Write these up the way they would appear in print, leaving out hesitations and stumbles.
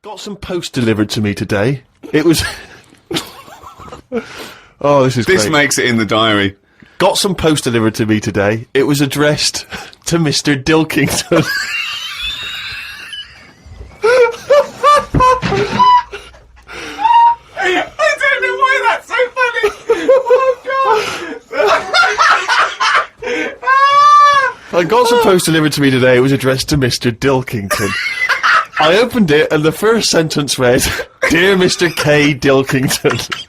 Got some post delivered to me today. It was... Oh, this is This great. makes it in the diary. Got some post delivered to me today. It was addressed to Mr. Dilkington. I don't know why that's so funny. Oh, God. I got some post delivered to me today. It was addressed to Mr. Dilkington. I opened it and the first sentence read, "Dear Mr. K. Dilkington,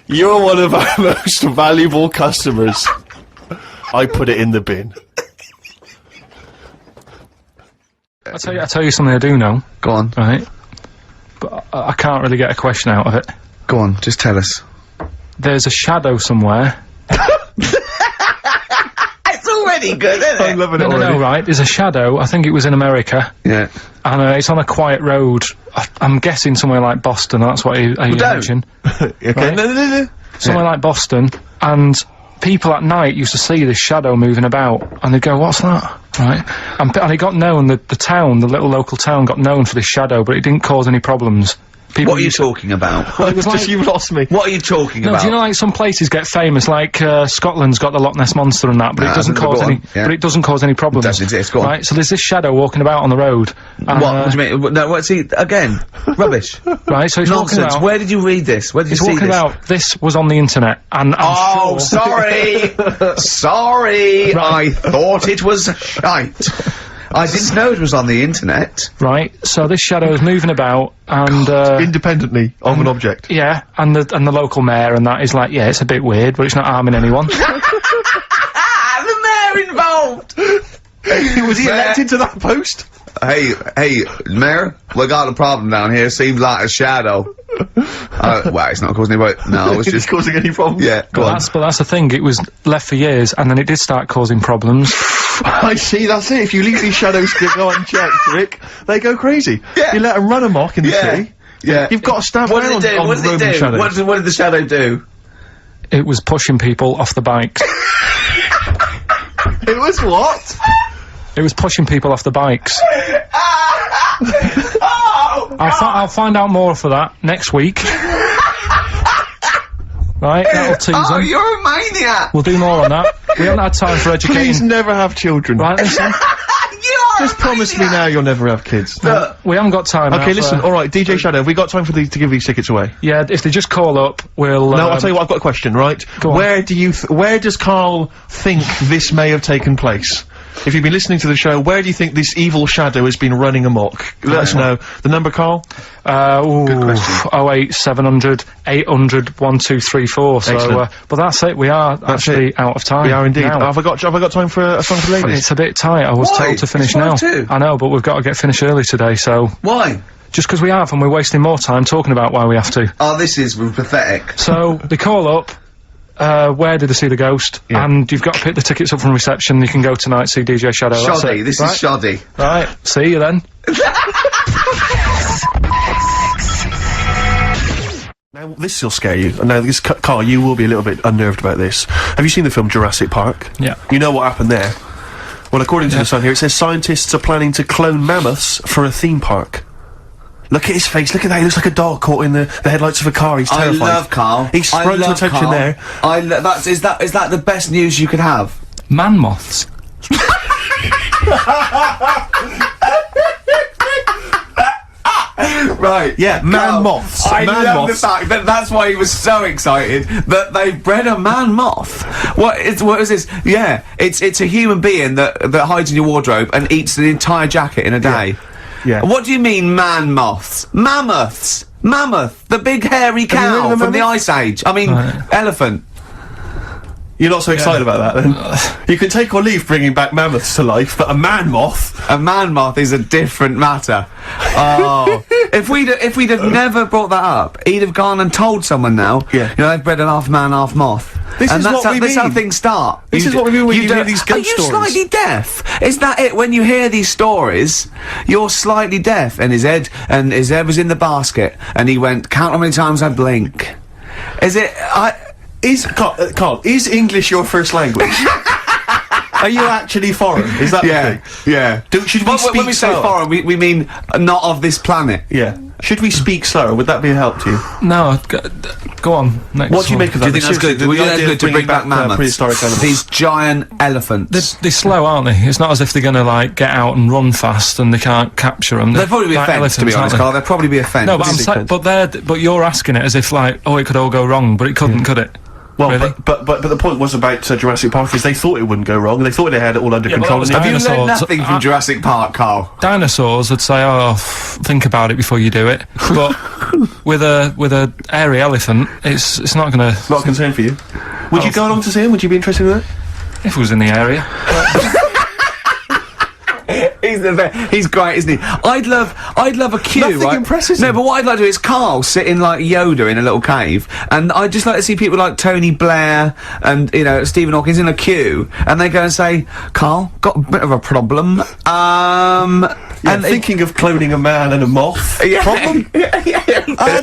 you're one of our most valuable customers." I put it in the bin. I'll tell you something I do know. Go on. Right? But I can't really get a question out of it. Go on, just tell us. There's a shadow somewhere. It's already good, isn't it? I'm loving it already. No, right? There's a shadow, I think it was in America, Yeah. and it's on a quiet road. I'm guessing somewhere like Boston, that's what I imagine. Okay. Right. No. Somewhere like Boston, and people at night used to see this shadow moving about, and they'd go, "What's that?" Right? And it got known, the town, the little local town got known for this shadow, but it didn't cause any problems. People What are you used to- talking about? Well, it was like, You lost me. What are you talking no, about? do you know, like, some places get famous, like, Scotland's got the Loch Ness Monster and that, but No, it doesn't go cause on, any, yeah. but it doesn't cause any problems. Doesn't exist, go on. Right? So there's this shadow walking about on the road. What do you mean? No, what's he, again? Rubbish. Right, so he's walking Nonsense. about, Where did you read this? Where did you he's see walking this? about, this was on the internet, and I'm Oh, sure... sorry! Sorry! Right. I thought it was shite. I didn't know it was on the internet. Right, so this shadow is moving about, and, Independently of an object. yeah, and the local mayor and that is like, yeah, it's a bit weird, but it's not harming anyone. The mayor involved! Was he elected to that post? Hey, Mayor, we got a problem down here. Seems like a shadow. Well, it's not causing any. No, it's Is just. it causing any problems? Yeah, go on. But that's the thing, it was left for years, and then it did start causing problems. I see, that's it. If you leave these shadows to go unchecked, Rick, they go crazy. Yeah. You let them run amok in the Yeah. city. Yeah. You've got to stamp What did down it do? on What did it Roman do? shadows. What did the shadow do? It was pushing people off the bikes. It was what? It was pushing people off the bikes. Oh! I'll find out more for that next week. Right, that'll tease Oh, them. you're a maniac! We'll do more on that. We haven't had time for Please educating. never have children. Right, listen. You are Just promise me now you'll never have kids. We haven't got time. now Okay, for- listen, alright, DJ Shadow, have we got time for to give these tickets away? Yeah, if they just call up, we'll. No, I'll tell you what, I've got a question, right? Go on. Where does Carl think this may have taken place? If you've been listening to the show, where do you think this evil shadow has been running amok? Let us know. The number, Carl? Good question. 08700 800 1234. So, Excellent. but that's it. We are actually out of time. We are indeed. now. Have I got time for a song for the ladies? It's a bit tight. I was Why? told to finish It's now. 5:02. I know, but we've got to get finished early today. So Why? just because we have, and we're wasting more time talking about why we have to. Oh, this is pathetic. So they call up. Where did they see the ghost? Yeah. And you've got to pick the tickets up from reception. You can go tonight, see DJ Shadow. That's Shoddy. it. This Right? is shoddy. Right. See you then. Now, this will scare you. Now, Carl, you will be a little bit unnerved about this. Have you seen the film Jurassic Park? Yeah. You know what happened there? Well, according to the Sun here, it says scientists are planning to clone mammoths for a theme park. Look at his face, look at that, he looks like a dog caught in the headlights of a car, he's terrified. I love Carl. He sprung to attention there. Is that the best news you could have? Man moths. Right. Yeah, man Carl, moths. I Man love moths. the fact that that's why he was so excited that they bred a man moth. What is this? Yeah, it's a human being that hides in your wardrobe and eats an entire jacket in a day. Yeah. What do you mean, man moths? Mammoths. Mammoth, the big hairy you heard cow of a from the mammoth? Ice Age. I mean, elephant. You're not so excited about that, then? You can take or leave bringing back mammoths to life, but a man moth? A man moth is a different matter. Oh, if we'd have never brought that up, he'd have gone and told someone now. Yeah. You know, they've bred an half man, half moth. This and is that's what how, we that's how mean. things start. This is what we mean when you hear these ghost Are you stories. slightly deaf? Is that it? When you hear these stories, you're slightly deaf. And his head was in the basket, and he went, "Count how many times I blink." Is it? Carl, is English your first language? Are you actually foreign? Is that the Yeah, thing? yeah. Should we When speak we say slower? foreign, we mean not of this planet. Yeah. Should we speak slower? Would that be a help to you? No, go on. Next What do you one. make of Do that? you think that's good? Seriously, Do you the think that's idea good of to bring bringing back mammoths? prehistoric animals. These giant elephants. They're slow, aren't they? It's not as if they're going to like get out and run fast and they can't capture them. They'd probably be a like fence, to be elephants, honest, aren't Carl. They'd probably be a fence. they? No, but I'm Big saying, fence. but you're asking it as if like, oh, it could all go wrong, but it couldn't, could it? Well, Really? but the point was about Jurassic Park is they thought it wouldn't go wrong. They thought they had it all under Yeah, but control. that was and Have you learned dinosaurs. nothing from Jurassic Park, Carl? Dinosaurs would say, oh, think about it before you do it. But with a airy elephant, it's not going to. not a concern for you. Would you go along to see him? Would you be interested in that? If it was in the area. He's the best. He's great, isn't he? I'd love a queue, Nothing right? impresses No, him. but what I'd like to do is Carl sitting like Yoda in a little cave, and I'd just like to see people like Tony Blair and, you know, Stephen Hawkins in a queue, and they go and say, Carl, got a bit of a problem, And thinking of cloning a man and a moth. yeah. Problem?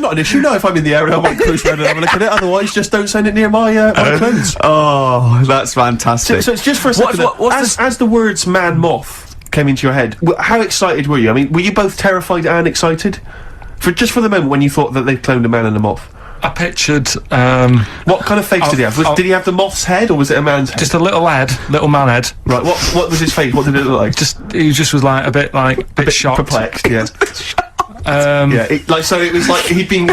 Not an issue. No, if I'm in the area, I might cruise around and have a look at it. Otherwise, just don't send it near my clothes. Oh, that's fantastic. So it's just for a second. As the words "man moth" came into your head, how excited were you? I mean, were you both terrified and excited? For the moment when you thought that they'd cloned a man and a moth. I pictured What kind of face did he have? Did he have the moth's head, or was it a man's head? just a little man head. Right. What was his face? What did it look like? He just was like a bit shocked. Perplexed. Yeah. Yeah. So it was like he'd been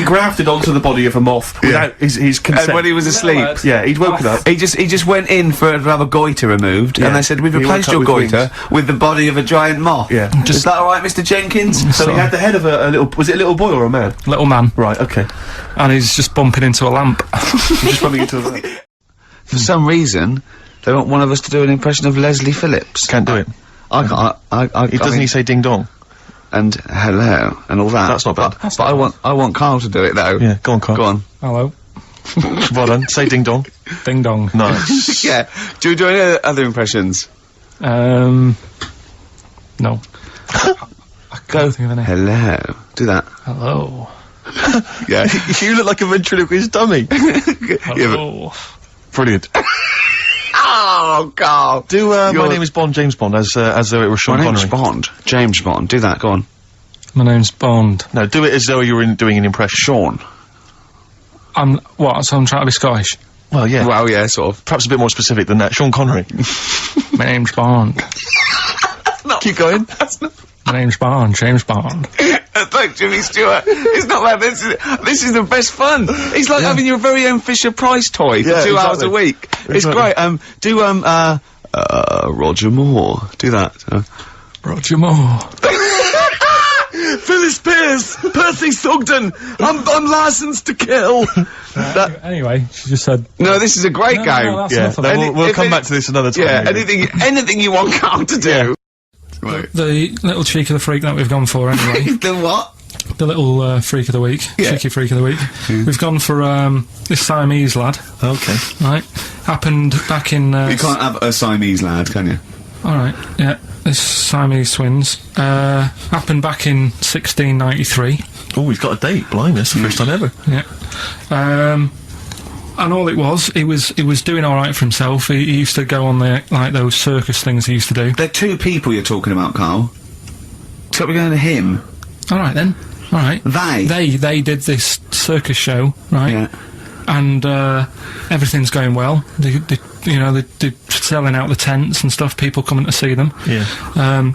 grafted onto the body of a moth without his consent. And when he was asleep, Yeah, he'd woken up. he just went in to have a goiter removed, Yeah. and they said, "We've He replaced woke your up with goiter with the body of a giant moth." Yeah. Is that all right, Mr. Jenkins? So he had the head of a little. Was it a little boy or a man? Little man, Right. Okay. and he's just bumping into a lamp. Just bumping into a. For some reason, they want one of us to do an impression of Leslie Phillips. Can't do it. I can't. I Doesn't mean, he say ding dong? and hello and all that. That's not bad. But I want Carl to do it though. Yeah. Go on, Carl. Go on. Hello, Well done. Say ding dong. ding dong. Nice. Yeah. Do you do any other impressions? No. Go. Think of any. Hello. Do that. Hello. Yeah. You look like a ventriloquist dummy. Hello. Brilliant. Oh, Carl. Do my You're- name is Bond, James Bond, as though it were Sean My name's Connery. Bond. James Bond. Do that. Go on. My name's Bond. No, do it as though you were doing an impression. Sean. So I'm trying to be Scottish. Well, yeah. Well, yeah, sort of. Perhaps a bit more specific than that. Sean Connery. My name's Bond. Keep going. My name's Bond. James Bond. Thank Jimmy Stewart. It's not bad. This is the best fun. It's like having your very own Fisher Price toy for Yeah, 2 hours exactly. a week. It's Exactly. great. Do Roger Moore. Do that. Roger Moore. Phyllis Pierce, Percy Sugden. I'm licensed to kill. Anyway, she just said. No, this is a great No, game. no, that's Yeah, enough of no, that. we'll if come it- back to this another time. Yeah, maybe. anything you want Carl to do. Right. The little cheek of the freak that we've gone for anyway. The what? The little freak of the week. Yeah. Cheeky freak of the week. We've gone for this Siamese lad, Okay. right? Happened back in. You can't have a Siamese lad, can you? Alright, yeah. This Siamese twins. Happened back in 1693. Oh, he's got a date. Blimey, that's the first time ever. Yeah. And all it was, he was doing alright for himself. He used to go on those circus things he used to do. They're two people you're talking about, Carl. So we're going to him. Alright then. Alright. They? They did this circus show, right? Yeah. And everything's going well. They're selling out the tents and stuff, people coming to see them. Yeah.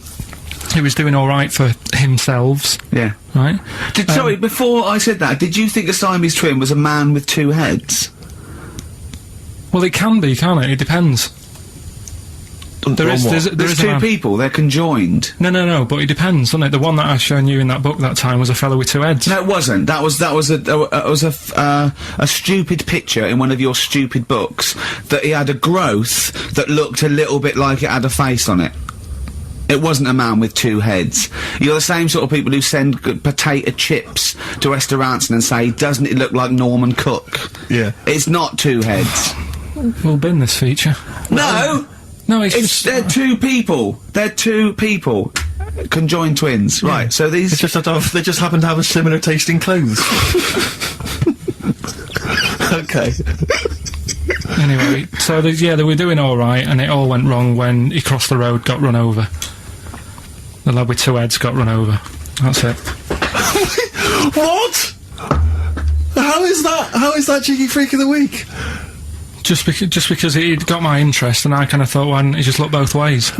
He was doing alright for himself, Yeah. right? Sorry, before I said that, did you think a Siamese twin was a man with two heads? Well, it can be, can't it? It depends. There is a There's two man. people, they're conjoined. No, but it depends, doesn't it? The one that I've shown you in that book that time was a fellow with two heads. No, it wasn't. That was a stupid picture in one of your stupid books that he had a growth that looked a little bit like it had a face on it. It wasn't a man with two heads. You're the same sort of people who send potato chips to restaurants and say, doesn't it look like Norman Cook? Yeah. It's not two heads. We'll bin this feature. No! No, They're two people. They're two people. Conjoined twins. Right, so these... It's just that they just happen to have a similar taste in clothes. Okay. Anyway, so they were doing alright, and it all went wrong when he crossed the road, got run over. The lad with two heads got run over. That's it. What? How is that cheeky freak of the week? Just because he'd got my interest, and I kind of thought, why didn't he just look both ways?